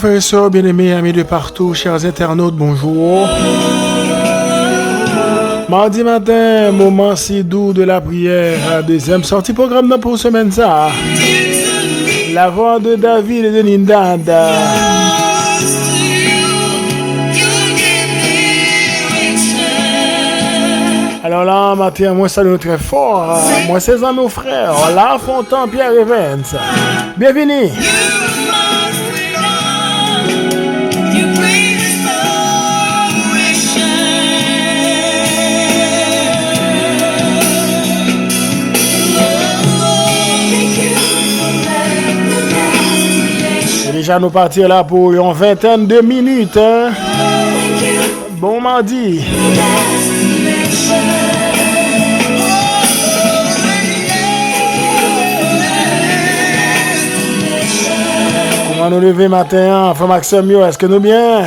frères et sœurs, bien-aimés, amis de partout, chers internautes, bonjour. Mardi matin, moment si doux de la prière, deuxième sortie programme pour semaine ça. La voix de David et de Nindad. Alors là, matin, moi salue très fort. Moi, c'est nos frères, La Fontaine, Pierre Evans. Bienvenue. Déjà nous partir là pour une vingtaine de minutes. Bon mardi. Comment nous lever matin, frère Maxime, est-ce que nous bien?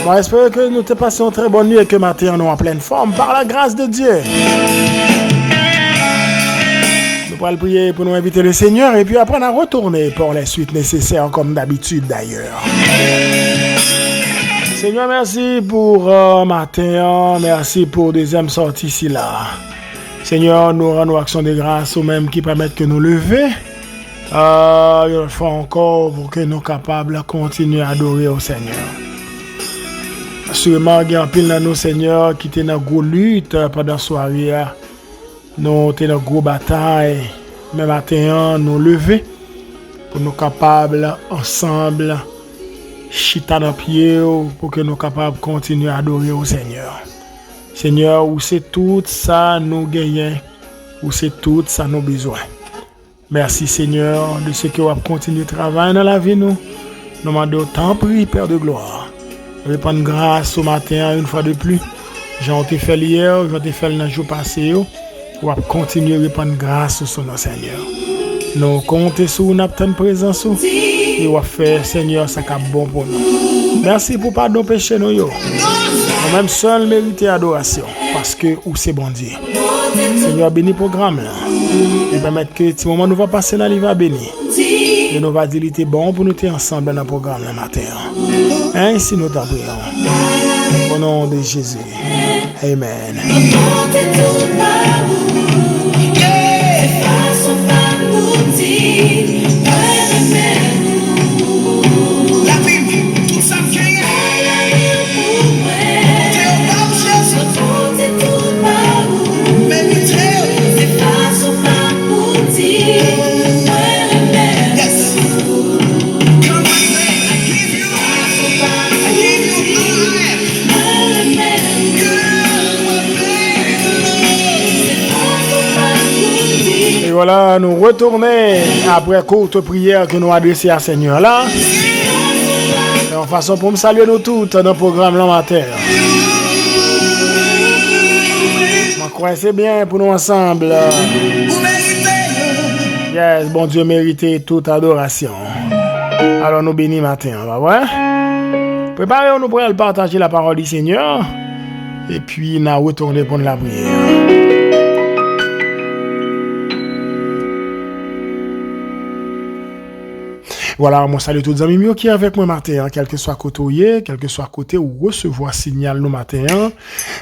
Bon, j'espère que nous te passons une très bonne nuit et que matin nous en pleine forme par la grâce de Dieu. Nous allons prier pour nous inviter le Seigneur et puis après on a retourné pour les suites nécessaires comme d'habitude d'ailleurs. Seigneur, merci pour matin, merci pour deuxième sortie ici là. Seigneur, nous rendons action de grâce aux mêmes qui permettent que nous lever. Une fois encore pour que nous soyons capables de continuer à adorer au Seigneur. Sûrement, il y a un pile dans nous, Seigneur, qui était dans une lutte pendant la soirée. Nous sommes dans une grosse bataille. Mais maintenant, nous lever pour nous capables ensemble chita dans pied pour que nous soyons capables de continuer à adorer au Seigneur. Seigneur, où c'est tout ça nous gagnons, où c'est tout ça nous besoin. Merci Seigneur de ce que vous continuez de travailler dans la vie nous. Nous demandons tant prix, Père de gloire. Répandre grâce au matin une fois de plus. J'en ai fait hier, j'en ai fait le jour passé. Vous continuer à répandre grâce sur nos Seigneur. Nous comptons sur notre présence et vous faire Seigneur ça qui est bon pour nous. Merci pour pardon péché nous. Nous-mêmes seuls méritons adoration parce que où c'est bon Dieu. Seigneur, bénis le programme là. Et permettre que ce moment nous va passer dans le va béni. Et nous va dire qu'il était bon pour nous être ensemble dans le programme le matin. Ainsi nous t'en prions. Au nom de Jésus. Amen. Voilà, nous retournons après courte prière que nous adressons à Seigneur là. Et en façon pour me saluer nous tous dans le programme là matin. Je crois que c'est bien pour nous ensemble. Yes, bon Dieu mérite toute adoration. Alors nous bénissons matin, on va voir. Préparez-nous pour partager la parole du Seigneur. Et puis nous retournons pour la prière. Voilà, moi salut tous les amis qui sont avec moi matin, quel que soit côté, quel que soit côté ou recevoir signal nous matin,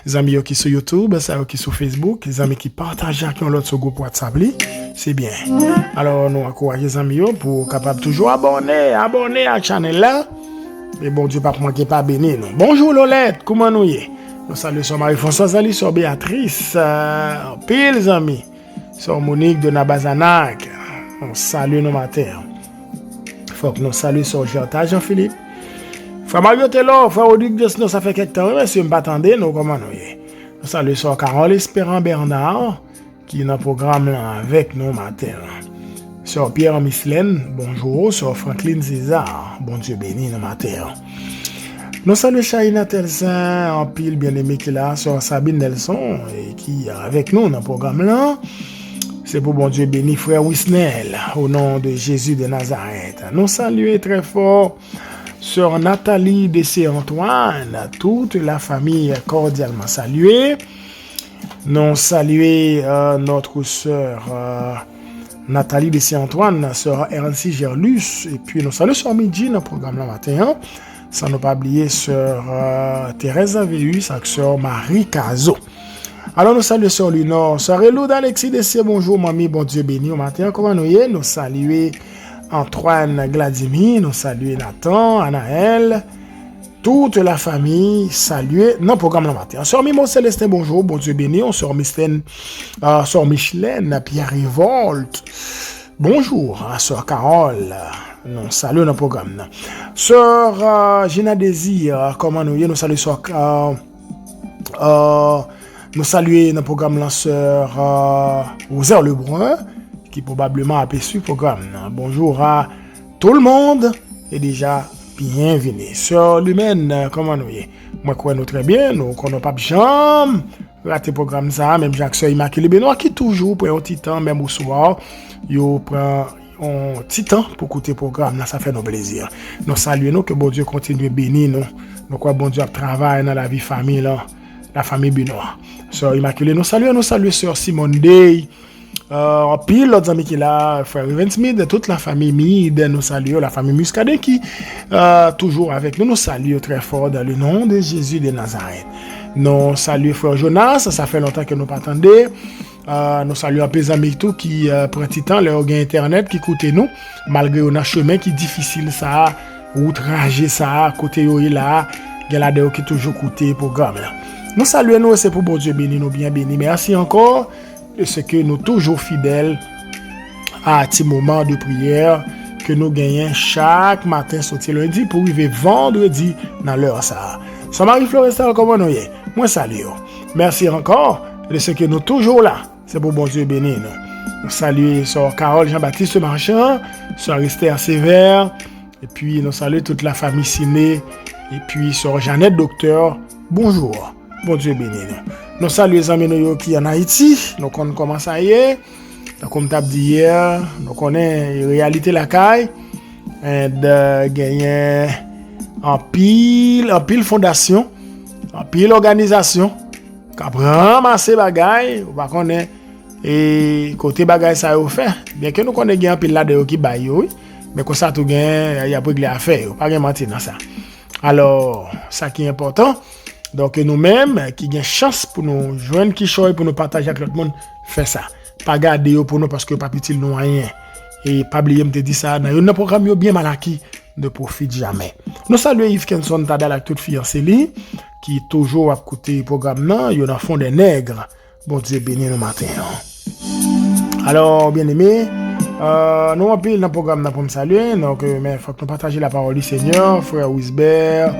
les amis qui sont sur YouTube, les amis qui sont sur Facebook, les amis qui partagent avec l'autre sur groupe WhatsApp, c'est bien. Alors nous encourageons les amis pour capable toujours abonner à la chaîne là. Mais bon Dieu pas manquer pas béni nous. Bonjour Lolette, comment nous y est? Nous saluons sur Marie-Françoise, salut sur Béatrice, pile les amis, sur Monique de Nabazanac. On salue nos matins. Faut que nous saluons sur Jean-Philippe. Frère Mario Taylor, frère Audic de ça fait quelques temps, monsieur m'attendez, nous comment nous y. Nous saluons sur Carole Espérant Bernard, qui est dans le programme là avec nous matin. Sur Pierre Mislaine, bonjour, sur Franklin César, bon Dieu béni le matin. Nous saluons Shaina Telsin, en pile bien-aimé qui est là, sur Sabine Nelson, et qui est avec nous dans le programme là. C'est pour bon Dieu béni, frère Wisnel, au nom de Jésus de Nazareth. Nous saluons très fort sœur Nathalie de Saint-Antoine, toute la famille cordialement saluée. Nous saluons notre sœur Nathalie de Saint-Antoine, sœur Erncy Gerlus, et puis nous saluons sœur Midi dans le programme la matin, sans ne pas oublier sœur Thérèse Aveus avec sœur Marie Cazo. Alors nous saluons sœur Lunor, sœur Elou d'Alexis de bonjour mamie, bon Dieu béni au matin, comment nous y est, nous saluons Antoine Gladimi, nous saluons Nathan, Anaël, toute la famille saluée dans le programme la matin. Sœur Mimo Célestin, bonjour, bon Dieu béni, sœur Michelène, Pierre Révolte, bonjour, sœur Carole, nous saluons dans le programme. Sœur Gina Désir, comment nous y est, nous saluons sœur nous saluons dans le programme la sœur Rosaire Lebrun, qui probablement a perçu le programme. Bonjour à tout le monde et déjà bienvenue. Sœur Lumène, comment nous y est? Moi, quoi, nous très bien, nous connaissons pas jamais raté le programme ça, même Jacques Sœur Immaculée Benoît qui toujours prend un petit temps, même au soir, il prend un petit temps pour écouter le programme, là, ça fait nos plaisir. Nous saluons, que bon Dieu continue de bénir nous. Nous quoi, bon Dieu travaille dans la vie famille, là. La famille Benoît. Sœur Immaculée, nous saluons Sœur Simone Day, en pile l'autre ami qui est là, frère Evan Smith, toute la famille Mide, nous saluons la famille Muscadet qui toujours avec nous, nous saluons très fort dans le nom de Jésus de Nazareth. Nous saluons frère Jonas, ça fait longtemps que nous pas attendons. Nous saluons un peu les amis tout qui prennent du temps, leur gain internet qui écoutent nous, malgré un chemin qui est difficile ça, outragé ça, côté là, il y a là qui toujours écouté programme là. Nous saluons nous, c'est pour bon Dieu béni, nous bien béni. Merci encore de ce que nous toujours fidèles à ces moments de prière que nous gagnons chaque matin, sauter lundi pour arriver vendredi dans l'heure ça. Ça Marie Florestal, comment nous y est? Moi salut. Merci encore de ce que nous toujours là. C'est pour bon Dieu béni. Nous saluons sœur Carole Jean-Baptiste Marchand, sœur Esther Sévère, et puis nous saluons toute la famille Ciné, et puis sœur Jeannette Docteur. Bonjour. Bon Dieu béni. Nous saluons les amis qui en Haïti. Donc on commence à y est. Donc comme tu as dit hier, donc on est réalité la caille. Et de gagner en pile fondation, en pile organisation. Qui a ramassé bagaille. On va connaître et côté bagaille ça a fait. Bien que nous connaissons un pile là de qui baille, oui. Mais comme ça tout gain, il y a pas de à faire. Pas de mentir dans ça. Alors, ça qui est important. Donc nous-mêmes, qui avons chance pour nous joindre qui choisit pour nous partager avec l'autre monde, fait ça. Pas garder pour nous parce que pas petit nous rien. Et pas oublier me te dire ça, dans un programme bien mal acquis, ne profite jamais. Nous saluons Yves Kenson Tadal avec toute fiancée qui toujours à côté du programme là, il y a fond des nègres. Bon Dieu béni le matin. Alors, bien aimé, nous on pile dans le programme pour me saluer. Donc, mais faut que nous partagions la parole du Seigneur, frère Wisbert,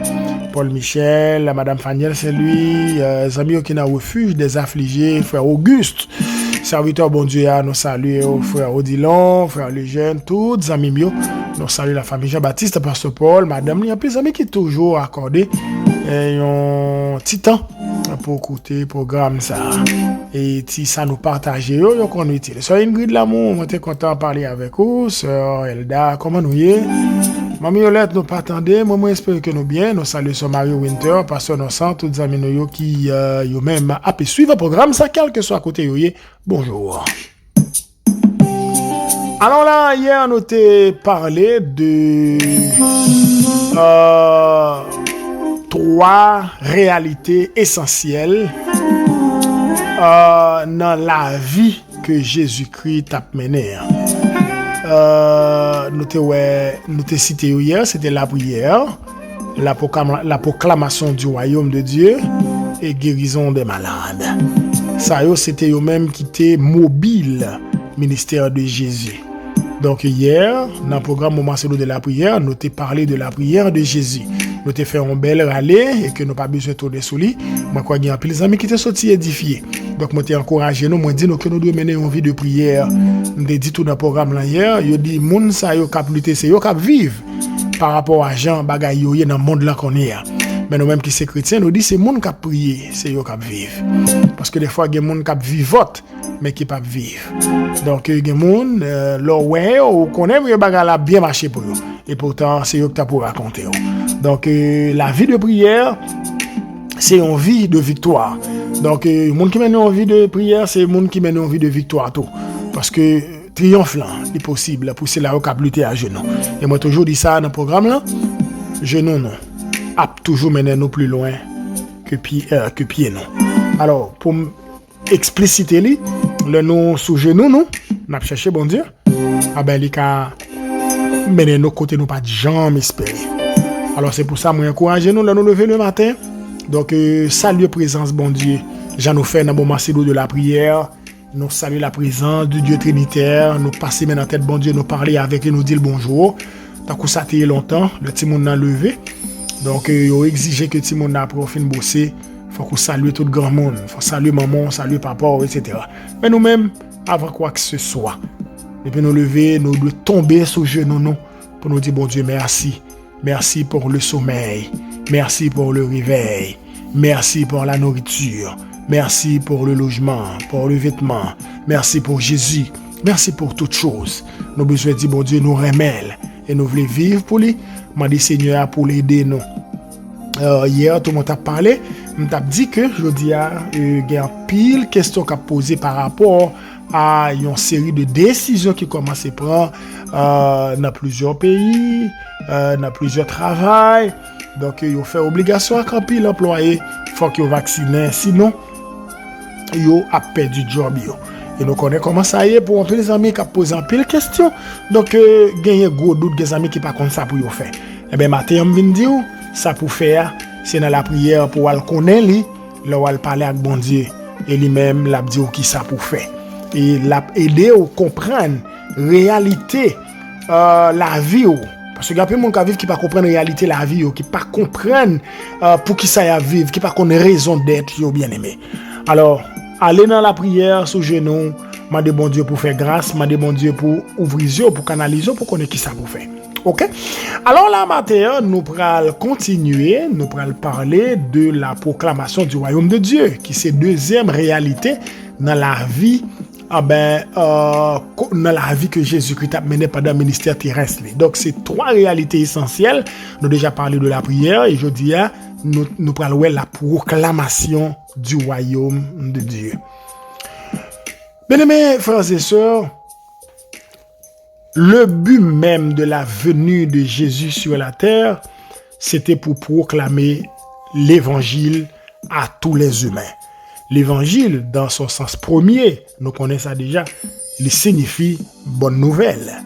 Paul Michel, Madame Faniel, c'est lui, les amis qui ont refuge des affligés, frère Auguste, serviteur bon Dieu, nous saluons frère Odilon, frère Lejeune, tous les amis mieux. Nous saluons la famille Jean-Baptiste, pasteur Paul, Madame, il y a plus d'amis qui toujours accordé un petit temps pour écouter le programme ça. Et si ça nous partage, yo qu'on utile. Soyez Ingrid Lamour, on était content de parler avec vous, sœur Elda, comment nous y est? Mamie Yolette nous pas attendez, moi j'espère que nous bien, nous saluons sur Mario Winter, pasteur Innocent, tous les amis nous qui yo même a pu suivre le programme ça quel que soit à côté yo. Bonjour. Alors là, hier nous t'ai parlé de 3 réalités essentielles dans la vie que Jésus-Christ a menée. Nous t'ai cité hier, c'était la prière, la proclamation du royaume de Dieu et guérison des malades. Ça c'était eux même qui étaient mobile ministère de Jésus. Donc hier, dans le programme Moment Solo de la prière, nous t'ai parlé de la prière de Jésus. Nous t'ai fait un bel râler et que nous pas besoin de tourner sous lui. Moi, quoi, il y a un peu les amis qui t'ont sorti édifiés. Donc, moi, t'ai encouragé nous, moi, dit nous que nous devons mener une vie de prière. Nous t'ai dit tout dans le programme là hier, il dit, moun sa yo kap lutter, c'est yo kap vivre par rapport à Jean bagay yo dans le monde là qu'on est. Mais nous-mêmes qui sommes chrétiens, nous dit c'est moun kap prier, c'est yo kap vivre. Parce que des fois, il y a moun kap vivote, mais qui pas vivre. Donc, il y a moun, leur ouais, ou connaît, mais bagay là bien marché pour eux. Et pourtant, c'est eux que tu as pour raconter. Donc, la vie de prière, c'est une vie de victoire. Donc, le monde qui mène une vie de prière, c'est le monde qui mène une vie de victoire. Tout. Parce que triomphalant, c'est possible, pour cela qu'on a lutter à genoux. Et moi, toujours dit ça dans le programme là, genoux non, a toujours mené nous plus loin que pied non. Alors, pour expliciter li, le nous sous genoux nous, n'a cherché bon Dieu, ah ben li ka mener nos côtés nous pas de jamais espérer. Alors c'est pour ça moi encourager nous là nous lever le matin. Donc saluer présence bon Dieu. J'en nous fait dans moment de la prière. Nous saluer la présence du Dieu Trinitaire, nous passer maintenant tête bon Dieu, nous parler avec lui, nous dire le bonjour. Tant que ça t'est longtemps, le petit monde n'a levé. Donc il exige que le petit monde n'a pas fin bosser. Faut qu'on salue tout le grand monde, faut saluer maman, saluer papa, etc. Mais nous-mêmes, avant quoi que ce soit, depuis nous lever, nous devons tomber sur genoux nous pour nous dire bon Dieu merci. Merci pour le sommeil, merci pour le réveil, merci pour la nourriture, merci pour le logement, pour le vêtement, merci pour Jésus, merci pour toutes choses. Nous besoin de dire bon Dieu nous remèle et nous voulons vivre pour lui. M'a dit Seigneur pour l'aider nous. Hier tout le monde a parlé, m'a dit que je dis il y a pile question qu'a posé par rapport à une série de décisions qui commencent à prendre dans plusieurs pays, dans plusieurs travails. Donc il fait obligation à camper l'employé, faut qu'il vacciner, sinon il a perdu job yo. Et nous connaissons comment ça y est pour tous les amis qui posent un pile question. Donc gagner gros doute des amis qui pas comme ça pour yo faire. Eh ben matin on vient dire ça pour faire, c'est dans la prière pour le connaître lui, là où parler avec bon Dieu et lui-même l'a dit qui ça pour faire. Et l'a aider à comprendre réalité la vie. Parce que il y a plein de gens qui ne comprennent pas la réalité de la vie, qui ne comprennent pas pour qui ça y a vivre, qui ne comprennent pas raison d'être, bien aimé. Alors, allez dans la prière sous genoux, demandez bon Dieu pour faire grâce, demandez bon Dieu pour ouvrir les yeux, pour canaliser, pour connaître qui ça pour faire. OK? Alors là, matin, nous allons continuer, nous allons parler de la proclamation du royaume de Dieu, qui c'est deuxième réalité dans la vie. Dans la vie que Jésus-Christ a menée pendant le ministère terrestre. Donc, c'est trois réalités essentielles. Nous avons déjà parlé de la prière et je dis, nous parlons de la proclamation du royaume de Dieu. Bien-aimés frères et sœurs, le but même de la venue de Jésus sur la terre, c'était pour proclamer l'évangile à tous les humains. L'évangile, dans son sens premier, nous connaissons ça déjà, il signifie bonne nouvelle.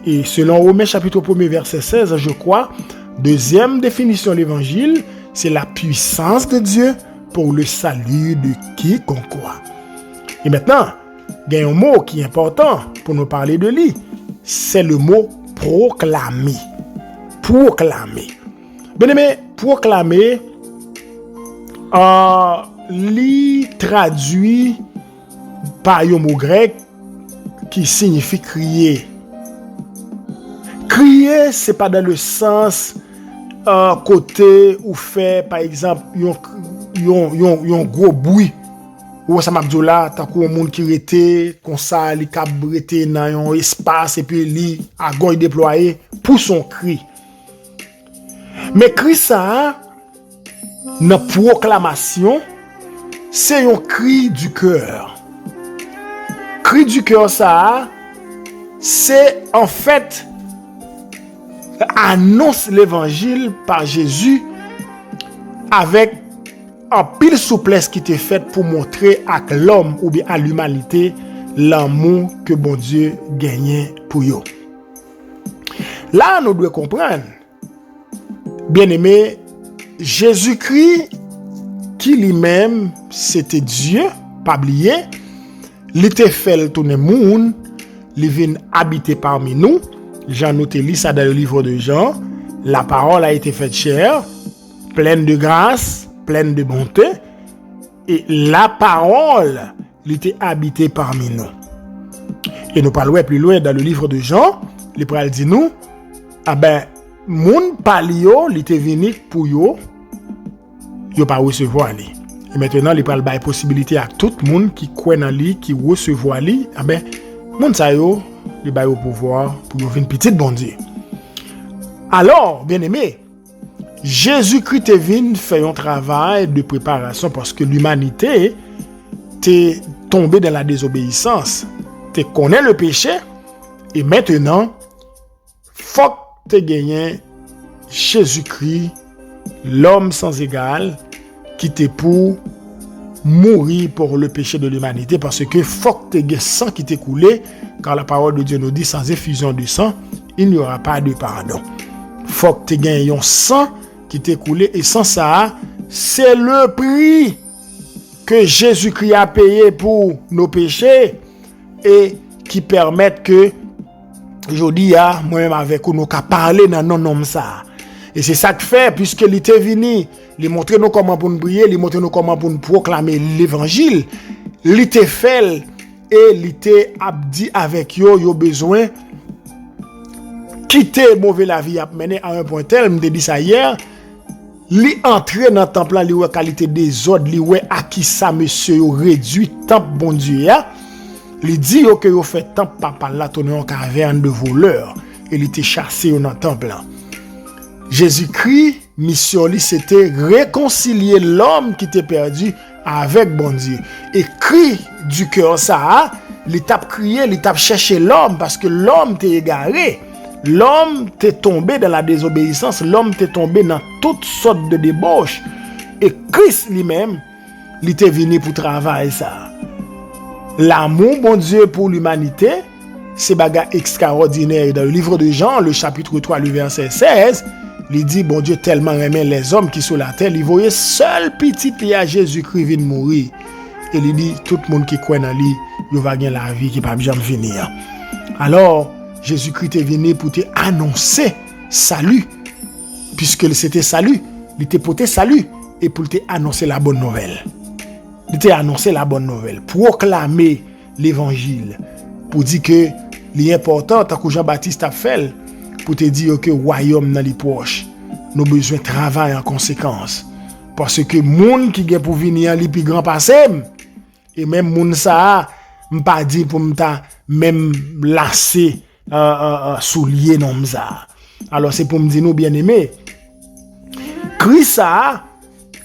Et selon Romains chapitre 1 verset 16, je crois, deuxième définition de l'évangile, c'est la puissance de Dieu pour le salut de quiconque croit. Et maintenant, il y a un mot qui est important pour nous parler de lui, c'est le mot proclamer. Proclamer. Bien aimé, proclamer, li traduit par un mot grec qui signifie crier. Crier, c'est pas dans le sens côté où fait par exemple un gros bruit. Ou ça m'a dit là, tant qu'on monde qui était comme ça, li cap brete dans un espace et puis li a goy déployé pour son cri. Mais cri ça dans proclamation, c'est un cri du cœur. Cri du cœur, ça, c'est en fait annonce l'évangile par Jésus avec un pile souplesse qui était faite pour montrer à l'homme ou bien à l'humanité l'amour que bon Dieu gagnait pour eux. Là, nous devons comprendre, bien aimé, Jésus-Christ qui lui-même, c'était Dieu, pas oublié, il était fait le tourner monde, il vient habiter parmi nous. Jean nous lit ça dans le livre de Jean. La parole a été faite chair, pleine de grâce, pleine de bonté, et la parole, il était habité parmi nous. Et nous parlons plus loin dans le livre de Jean, il pral dit nous, moun palio, il était venu pour yo pas recevoir lui. Et maintenant, il parle de possibilité à tout le monde qui croit dans lui, qui recevoir lui, moun sa yo, il ba au pouvoir pour venir petit bon Dieu. Alors, bien aimé, Jésus-Christ est venu faire un travail de préparation parce que l'humanité t'est tombée dans la désobéissance. Tu connais le péché, Et maintenant, faut que tu gagnes Jésus-Christ, l'homme sans égal, qui t'est pour mourir pour le péché de l'humanité, parce que faut que tu aies sang qui t'est coulé, car la parole de Dieu nous dit, sans effusion de sang, il n'y aura pas de pardon. Faut que tu aies un sang qui t'est coulé, et sans ça, c'est le prix que Jésus-Christ a payé pour nos péchés, et qui permettent que, je dis, moi-même avec nous, nous qu'à parler dans nos noms ça. Et c'est ça que fait, puisque il était venu, il montre nous comment pour nous prier, il montre nous comment pour nous proclamer l'évangile, il était fait, et il était abdi avec yo besoin, quitter mauvais la vie, à mener à un point tel, me dit ça hier, li entrer dans le temple, li ouais qualité des ordres, li ouais à qui ça monsieur yo réduit temple bon Dieu, li dit yo que yo fait temple papa là tourner en caverne de voleurs, et il était chassé dans le temple là. Jésus-Christ, mission lui, c'était réconcilier l'homme qui était perdu avec bon Dieu. Et cri du cœur ça, l'étape crier, l'étape chercher l'homme, parce que l'homme t'est égaré. L'homme t'est tombé dans la désobéissance, l'homme t'est tombé dans toutes sortes de débauches. Et Christ lui-même, il était venu pour travailler ça. L'amour, bon Dieu, pour l'humanité, c'est bagarre extraordinaire. Dans le livre de Jean, le chapitre 3, le verset 16, il dit, bon Dieu tellement aimait les hommes qui sont sur la terre, il voyait seul petit à Jésus-Christ venir mourir. Et il dit, tout le monde qui croit en lui, il va gagner la vie qui ne peut jamais venir. Alors, Jésus-Christ est venu pour te annoncer salut, puisque c'était salut, il était pour te salut, et pour te annoncer la bonne nouvelle. Il te annoncer la bonne nouvelle, proclamer l'évangile, pour dire que l'important, tant que Jean-Baptiste a fait, pour te dire que le royaume dans les proches, nous avons besoin de travail en conséquence. Parce que les gens qui sont pour venir, les plus grands passé, et même les gens ça, je ne pas dit pour me même lasser soulier non ça. Alors c'est pour me dire nous bien aimés. Cri ça,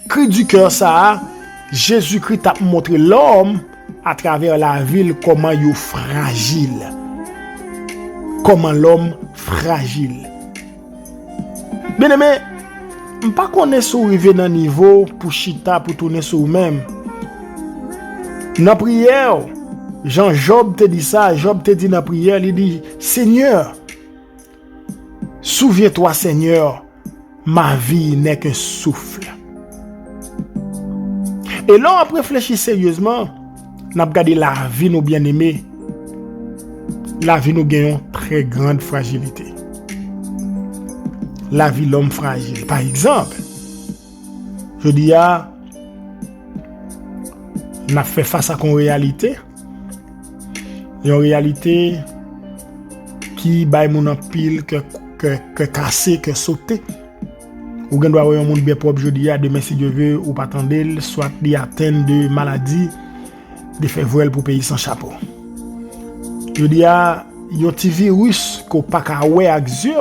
cri du cœur ça, Jésus-Christ a montré l'homme à travers la ville comment il est fragile. Comment l'homme fragile. Bien aimé, je ne pas connaître si vous arrivez dans le niveau pour chita, pour tourner sur vous-même. Dans la prière, Jean-Job te dit ça, Job te dit dans la prière, il dit, Seigneur, souviens-toi Seigneur, ma vie n'est qu'un souffle. Et là, on réfléchit sérieusement, on a regardé la vie, nos bien-aimés. La vie, nous gagnons très grande fragilité. La vie, l'homme fragile. Par exemple, je dis, on a fait face à une réalité. Une réalité qui baille mon pile, que cassé, que sauté. Ou bien doit avoir un monde bien propre, je dis, demain si Dieu veut, ou pas attendre, soit des atteintes de maladies, de faire voile pour payer sans chapeau. Je dis, un petit virus qu'on pas qu'à ouais avec yeux,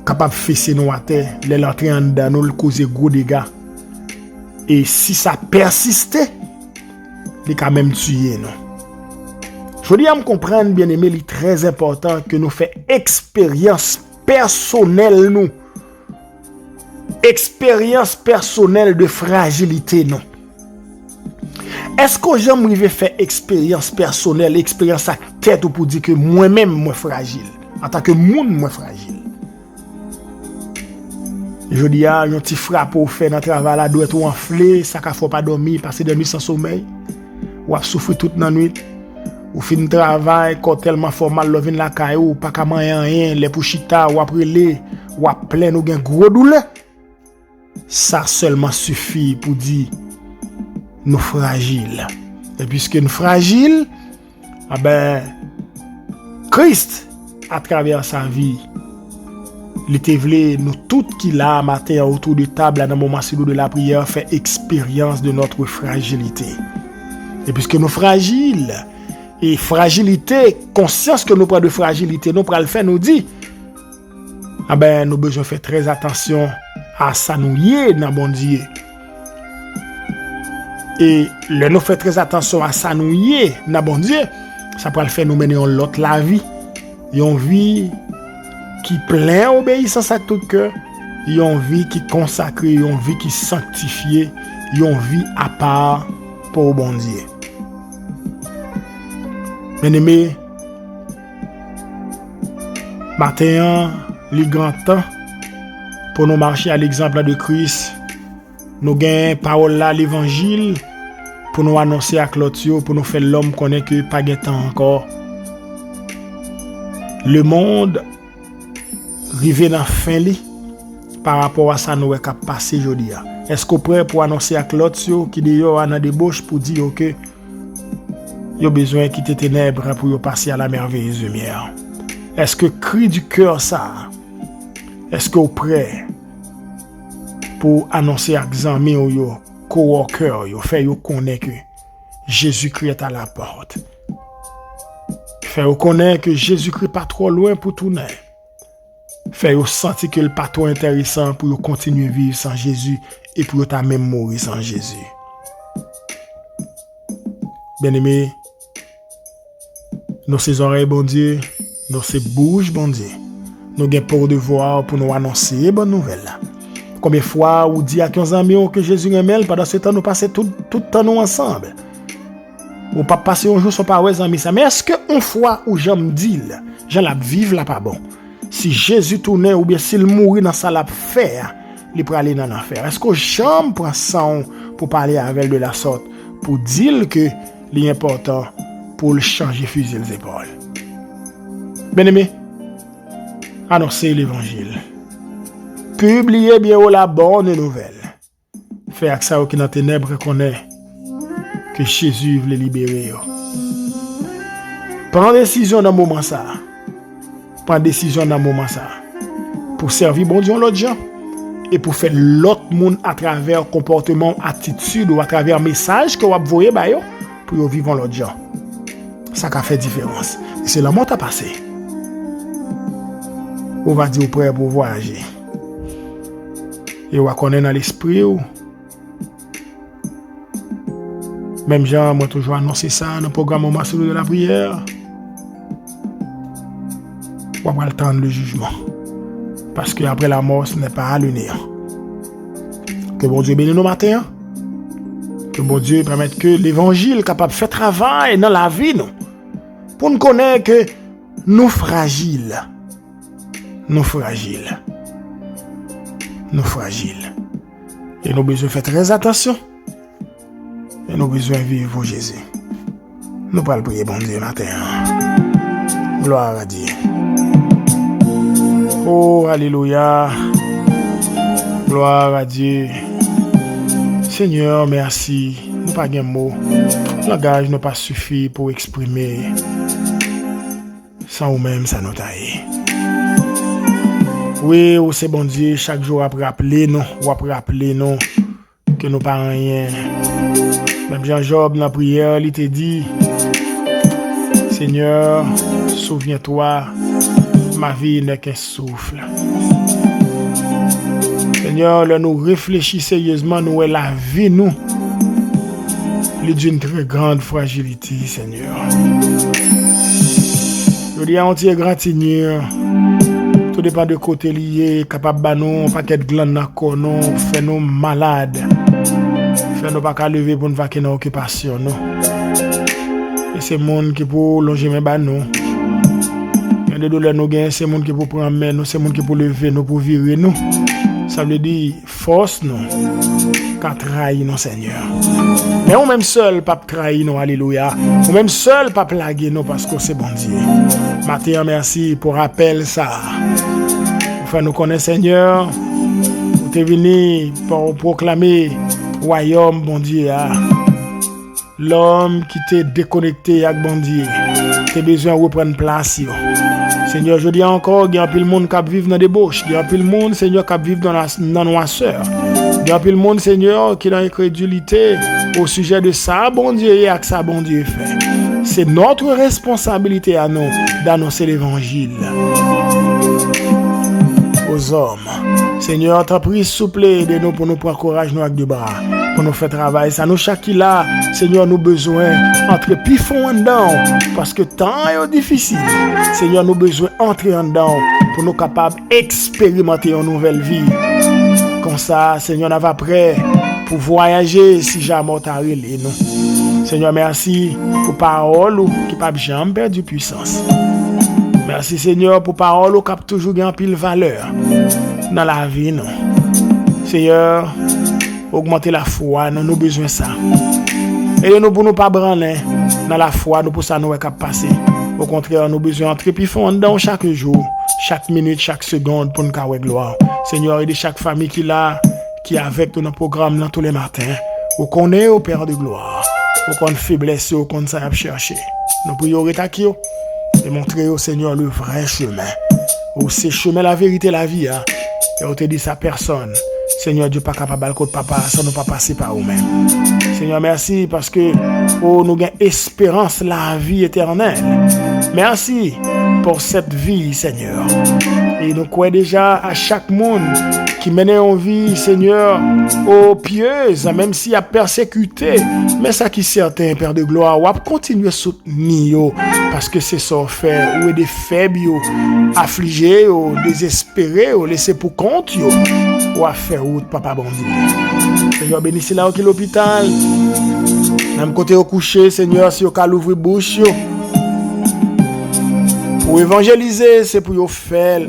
capable de fesser nous à terre, les l'entrée en dedans, nous causer gros dégâts. Et si ça persiste, il est quand même tué, non? Je dis à me comprendre, bien aimé, il est très important que nous fassions expérience personnelle, nous. Expérience personnelle de fragilité, non? Est-ce que j'aimerais faire expérience personnelle, expérience à tête pour dire que moi-même, moi fragile, en tant que monde, moi fragile? Je dis, un petit frappe pour faire dans le travail, là, doit être enflé, ça ne faut pas dormir, passer des nuits sans sommeil, ou souffrir toute la nuit, ou fin de travail, quand tellement formal, l'on vient la caillou, pas qu'à manger rien, les pouchita, ou après les, ou à plein, ou bien gros douleur. Ça seulement suffit pour dire, nous fragiles. Et puisque nous fragiles, Christ, à travers sa vie, il était voulu nous toutes qui là matin autour de table dans le moment de la prière faire expérience de notre fragilité. Et puisque nous fragiles et fragilité, conscience que nous prenons de fragilité, nous prenons le faire nous dit, nous besoin faire très attention à s'annouiller dans bon Dieu. Et nous fait très attention à s'annouiller dans bon Dieu, Ça pourra le faire nous mener en l'autre la vie. Une vie qui plein obéissance à tout cœur. Une vie qui consacrée, une vie qui sanctifiée, une vie à part pour bon Dieu. Bien-aimé, matin, le grand temps pour nous marcher à l'exemple de Christ. Nous gagnons parole là, l'évangile, pour nous annoncer à Clotio, pour nous faire l'homme connaît que pas de temps encore. Le monde arrive dans la fin par rapport à ça nous est passé aujourd'hui. Est-ce qu'on prêt pour annoncer à Clotio qui d'ailleurs a dans débauche pour dire que il a besoin de quitter les ténèbres pour passer à la merveilleuse lumière? Est-ce que cri du cœur ça? Est-ce que vous prêt pour annoncer à Xami ou yo coworker yo fait yo connaître que Jésus-Christ est à la porte? Fait yo connaître que Jésus-Christ pas trop loin pour tourner. Fait yo sentir que le pas trop intéressant pour yo continuer vivre sans Jésus et pour yo ta même mourir sans Jésus. Bien-aimé, nous ces oreilles bon Dieu, nous ces bouches bon Dieu. Nous avons pour devoir pour nous annoncer bonne nouvelle. Combien de fois vous dites à 15 amis que Jésus aime, pendant ce temps nous passons tout le temps nous ensemble. Ou pas passer un jour sans pas ouais amis ça. Mais est-ce que une fois où j'aime dire, j'en la vivre là pas bon. Si Jésus tournait ou bien s'il mourit dans ça la faire, il peut aller dans l'enfer. Est-ce que j'aime prend ça pour parler avec de la sorte pour dire que l'important pour le changer fusil les épaules. Bien-aimé, annoncez l'évangile. Publiez bien la bonne nouvelle. Faire que ça qui dans ténèbres reconnaît que Jésus veut les libérer. Prends décision dans le moment ça. Prends décision dans le moment ça. Pour servir bon Dieu l'autre gens et pour faire l'autre monde à travers comportement, attitude ou à travers message que vous envoyez pour vivre l'autre gens. Ça qui a fait différence. Et c'est la mort à passer. On va dire prêt pour voyager. Et on va connaître dans l'esprit. Même Jean, moi toujours annoncé ça dans le programme Massou de la prière. On va attendre le jugement. Parce qu'après la mort, ce n'est pas à l'unir. Que bon Dieu bénisse nos matins. Que bon Dieu permette que l'évangile capable de faire travail dans la vie, nous. Pour nous connaître que nous fragiles. Nous fragiles. Nous fragiles. Et nous besoin faire très attention. Et nous besoin vivre pour Jésus. Nous allons prier bon Dieu matin. Gloire à Dieu. Oh, alléluia. Gloire à Dieu. Seigneur, merci. Nous pas de mots. Le langage n'a pas suffi pour exprimer. Sans nous-mêmes, ça nous taille. Oui, c'est bon Dieu, chaque jour après rappeler nous, que nous pas rien. Même Jean-Job dans la prière, il te dit, Seigneur, souviens-toi, ma vie n'est qu'un souffle. Seigneur, là nous réfléchissons sérieusement, nous est la vie, nous, il est d'une très grande fragilité, Seigneur. Je dis à entier gratinure. Tout dépend de côté lié, capable de nous, paquet de glandes dans le corps, fait nous malades. Fait nous pas lever pour nous vaquer dans l'occupation. Et c'est le monde qui peut longer mes nous. Il y a des douleurs nous gagnent, c'est le monde qui peut prendre main nous, c'est le monde qui peut lever nous, pour virer nous. Ça veut dire force nous, qu'à trahir nos Seigneur. Mais on même seul pas trahir nous, alléluia. On même seul pas plaguer nous parce que c'est bon Dieu. Matin, merci pour rappel ça. Pour faire nous connaître Seigneur. Pour te venir pour proclamer royaume bon Dieu. L'homme qui t'est déconnecté avec bon Dieu. T'as besoin de reprendre place. Seigneur, je dis encore, il y a un peu de monde qui vit dans la débauche. Il y a un peu de monde, Seigneur, qui vit dans la noirceur. Il y a un peu de monde, Seigneur, qui est dans l'incrédulité au sujet de ça, bon Dieu, et à ça, bon Dieu fait. C'est notre responsabilité à nous d'annoncer l'évangile aux hommes. Seigneur, t'en prie, souple, aidez-nous pour nous prendre courage, nous avec deux bras, pour nous faire travail. Ça nous chaque qui là, Seigneur, nous besoin entre pifons en dedans, parce que temps est difficile. Seigneur, nous besoin entrer en dedans pour nous capables d'expérimenter une nouvelle vie. Comme ça, Seigneur, nous va prêt pour voyager si jamais on t'a relé, nous. Seigneur, merci pour parole qui n'a jamais perdu puissance. Merci, Seigneur, pour parole qui a toujours gagné pile valeur dans la vie, non. Seigneur, augmenter la foi, nous avons besoin de ça. Et nous pour nous pas branler dans la foi, nous pour ça nous cap passer. Au contraire, nous avons besoin d'entrer puis fondant chaque jour, chaque minute, chaque seconde pour nous avoir gloire. Seigneur, aide chaque famille qui là, qui est avec nous dans le programme dans tous les matins. Ou qu'on est au Père de gloire, ou qu'on faiblesse, ou qu'on s'aille chercher. Nous prions rétaquer et montrer au Seigneur le vrai chemin. Ou c'est chemin la vérité la vie, hein. Et on te dit ça personne. Seigneur Dieu pas capable de papa sans nous pas passer par nous-mêmes. Seigneur merci parce que nous avons espérance la vie éternelle. Merci pour cette vie Seigneur. Et nous croyons déjà à chaque monde qui mène en vie Seigneur aux pieuses même s'il a persécuté. Mais ça qui est certain Père de gloire, on va continuer à soutenir parce que c'est ça fait ou des faibles, affligés, désespérés, laissés pour compte ou à faire route papa bon Dieu. Seigneur bénisse là qui l'hôpital. Même côté au coucher Seigneur si au cas l'ouvrir bouche pour évangéliser c'est pour yo faire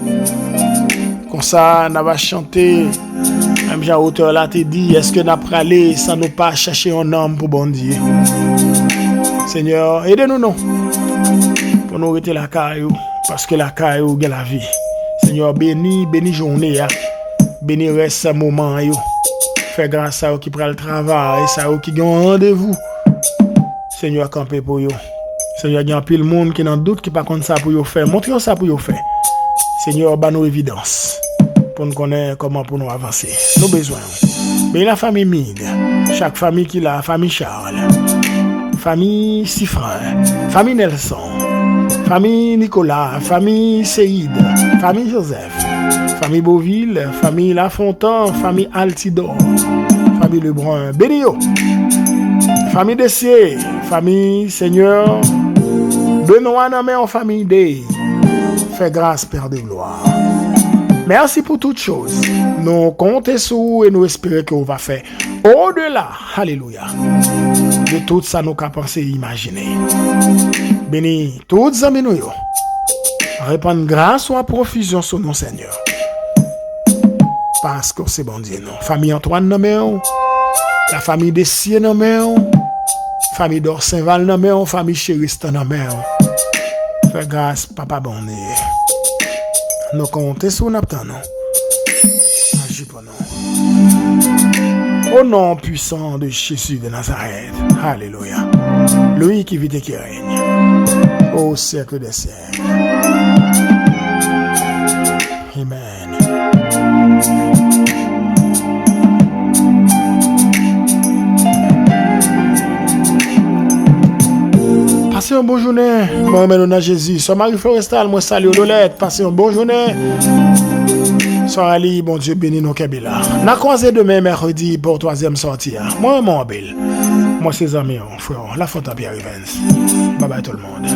comme ça on va chanter même Jean auteur là te dit est-ce que n'a pas aller sans nous pas chercher un homme pour bon Dieu. Seigneur aidez-nous non pour nous rester la caillou parce que la caillou est la vie. Seigneur bénis journée bénis reste ce moment yo. Fais grâce à eux qui prennent le travail et ça eux qui ont rendez-vous. Seigneur camper pour yo. Seigneur il y a pile monde qui dans doute qui pas contre ça pour yo faire. Montre ça pour yo faire. Seigneur ba nous évidence pour nous connaître comment pour nous avancer. Nous besoin. Mais la famille Mide, chaque famille qui là, famille Charles, famille Sifrin, famille Nelson, famille Nicolas, famille Seïd, famille Joseph, famille Beauville, famille Lafontaine, famille Altidor, famille Lebrun, Bénio, famille Dessier, famille Seigneur, Benoît nommé en famille D. Fais grâce Père de gloire. Merci pour toutes choses. Nous comptons sur vous et nous espérons que vous va faire au-delà, alléluia, de tout ça nous avons pensé et imaginé. Bénis toutes les amis nous. Répandre grâce ou à profusion sur nos Seigneur. Parce que c'est bon Dieu, non. Famille Antoine nommé, la famille des Siens nommé, famille d'Orsainval nommé, famille Chériste nommé. Fais grâce, papa bon Dieu. Nous comptons sur nous. Agis pour nous. Au nom puissant de Jésus de Nazareth. Alléluia. Lui qui vit et qui règne. Au siècle des siècles. Amen. Passez une bonne journée. Moi, je suis Jésus. Soeur Marie Florestal, moi, salut Lolette. Passez une bonne journée. Soeur Ali, bon Dieu bénis nos Kabila. N'a croisé demain, mercredi, pour troisième sortie. Moi, mon belle. Moi, ses amis, frère. La Fontaine Pierre Evans. Bye bye tout le monde.